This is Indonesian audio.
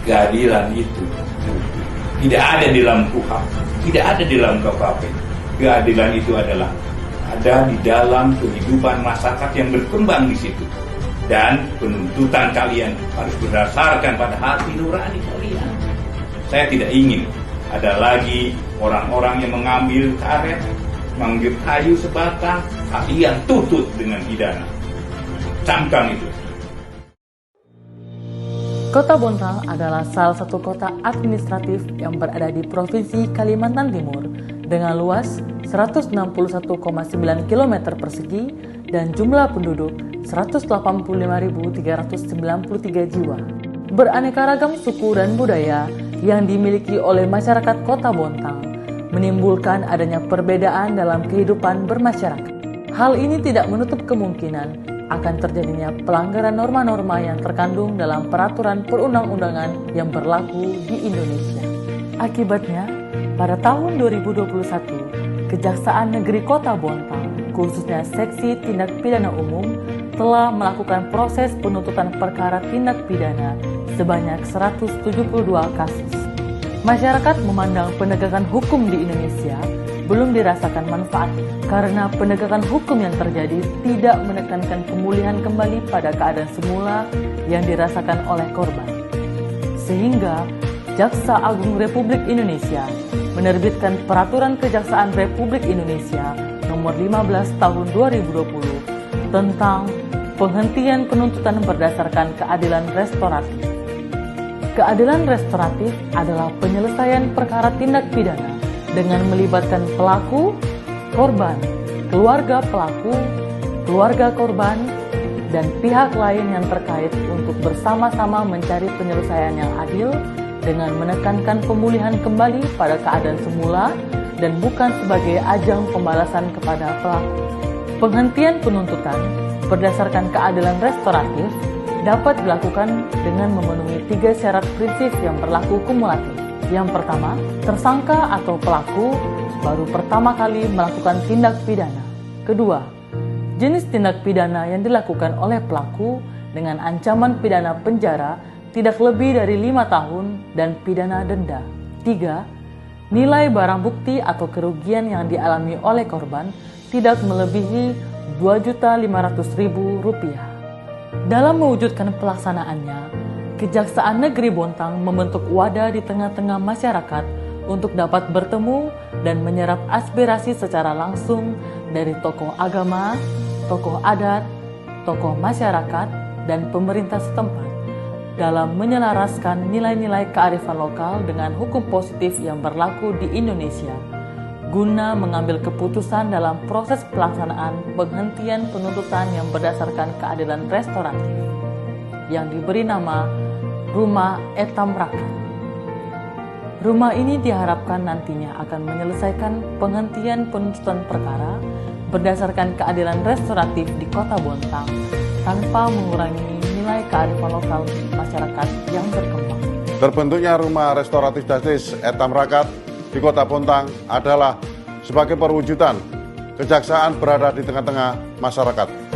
Keadilan itu tidak ada di dalam KUHP, tidak ada di dalam KUHP. Keadilan itu adalah ada di dalam kehidupan masyarakat yang berkembang di situ. Dan penuntutan kalian harus berdasarkan pada hati nurani kalian. Saya tidak ingin ada lagi orang-orang yang mengambil karet, mengambil kayu sebatang, kalian tuntut dengan pidana. Camkan itu. Kota Bontang adalah salah satu kota administratif yang berada di Provinsi Kalimantan Timur dengan luas 161,9 km persegi dan jumlah penduduk 185.393 jiwa. Beraneka ragam suku dan budaya yang dimiliki oleh masyarakat Kota Bontang menimbulkan adanya perbedaan dalam kehidupan bermasyarakat. Hal ini tidak menutup kemungkinan akan terjadinya pelanggaran norma-norma yang terkandung dalam peraturan perundang-undangan yang berlaku di Indonesia. Akibatnya, pada tahun 2021, Kejaksaan Negeri Kota Bontang, khususnya Seksi Tindak Pidana Umum, telah melakukan proses penuntutan perkara tindak pidana sebanyak 172 kasus. Masyarakat memandang penegakan hukum di Indonesia belum dirasakan manfaatnya karena penegakan hukum yang terjadi tidak menekankan pemulihan kembali pada keadaan semula yang dirasakan oleh korban. Sehingga Jaksa Agung Republik Indonesia menerbitkan Peraturan Kejaksaan Republik Indonesia Nomor 15 Tahun 2020 tentang penghentian penuntutan berdasarkan keadilan restoratif. Keadilan restoratif adalah penyelesaian perkara tindak pidana dengan melibatkan pelaku, korban, keluarga pelaku, keluarga korban, dan pihak lain yang terkait untuk bersama-sama mencari penyelesaian yang adil dengan menekankan pemulihan kembali pada keadaan semula dan bukan sebagai ajang pembalasan kepada pelaku. Penghentian penuntutan berdasarkan keadilan restoratif dapat dilakukan dengan memenuhi 3 syarat prinsip yang berlaku kumulatif. Yang pertama, tersangka atau pelaku baru pertama kali melakukan tindak pidana. Kedua, jenis tindak pidana yang dilakukan oleh pelaku dengan ancaman pidana penjara tidak lebih dari 5 tahun dan pidana denda. 3. Nilai barang bukti atau kerugian yang dialami oleh korban tidak melebihi Rp2.500.000. Dalam mewujudkan pelaksanaannya, Kejaksaan Negeri Bontang membentuk wadah di tengah-tengah masyarakat untuk dapat bertemu dan menyerap aspirasi secara langsung dari tokoh agama, tokoh adat, tokoh masyarakat, dan pemerintah setempat dalam menyelaraskan nilai-nilai kearifan lokal dengan hukum positif yang berlaku di Indonesia guna mengambil keputusan dalam proses pelaksanaan penghentian penuntutan yang berdasarkan keadilan restoratif yang diberi nama Rumah Etam Rakyat. Rumah ini diharapkan nantinya akan menyelesaikan penghentian penuntutan perkara berdasarkan keadilan restoratif di Kota Bontang tanpa mengurangi nilai kearifan lokal masyarakat yang berkembang. Terbentuknya Rumah Restoratif Justice Etam Rakyat di Kota Bontang adalah sebagai perwujudan kejaksaan berada di tengah-tengah masyarakat.